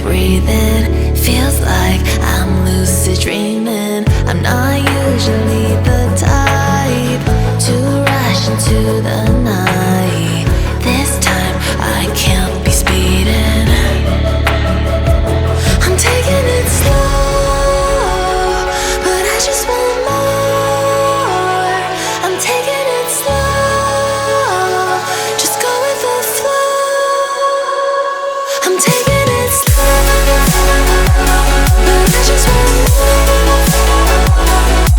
breathing. Feels like I'm lucid dreaming. I'm not usually the type to rush into the night. This time I can't be speeding. I'm taking it slow, but I just want more. I'm taking it slow, just go with the flow. I'm taking it slow, but I just want more.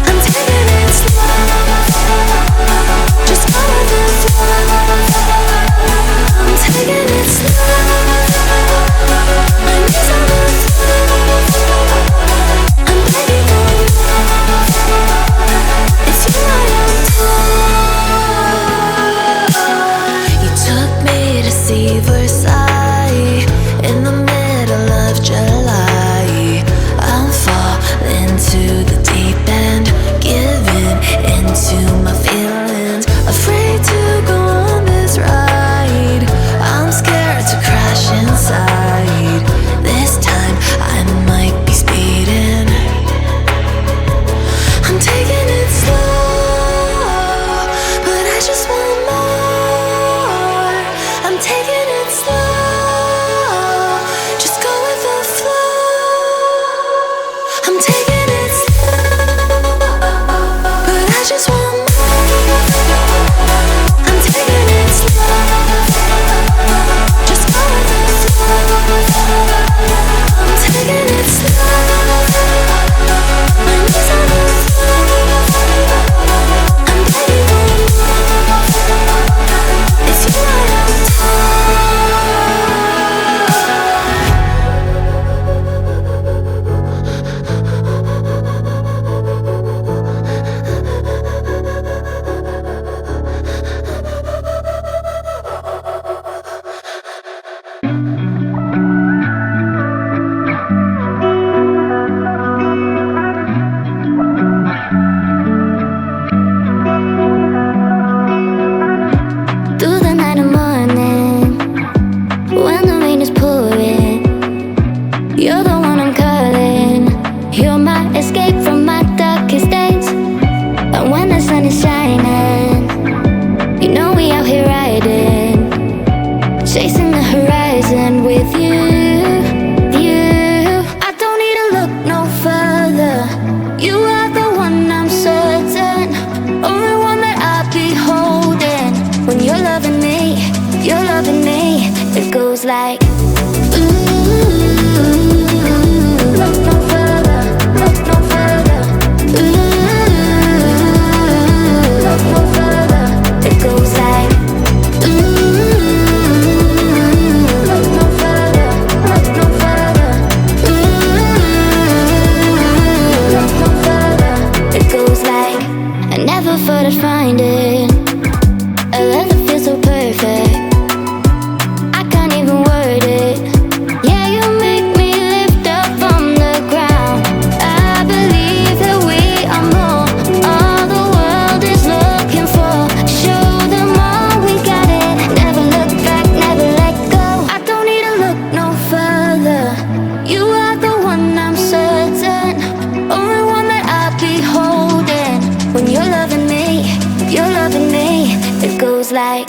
I'm taking it slow, just go with the flow. I'm taking it slow, my knees on the floor. I'm begging for more. It's you I adore. You took me to see Versailles in the middle of July. I'm falling to the deep end, giving into my feelings, afraid to go on this ride. I'm scared to crash inside. This time I might be speeding. I'm taking it slow, but I just want more. I'm taking it slow, just go with the flow. I'm taking it slow, but I just want more. I'm taking it slow, just go with the flow. I'm taking it slow, my knees on the floor. I'm begging for more. It's you I through the night and morning, when the rain is pouring, you're the one I'm calling. You're my escape from my darkest days. And when the sun is shining, you know we out here riding, chasing the horizon with you. I don't need to look no further. You are the one I'm certain, only one that I'll be holding. When you're loving me, it goes like ooh. Look no further, look no further. Ooh, look no further. It goes like ooh. Look no further, look no further. Ooh, look no further. It goes like I never thought I'd find it, a love that feels so perfect. I can't even word it. Yeah, you make me lift up from the ground. I believe that we are more, all the world is looking for. Show them all we got it. Never look back, never let go. I don't need to look no further. You are the one I'm certain, only one that I'll be holding. When you're loving me, it goes like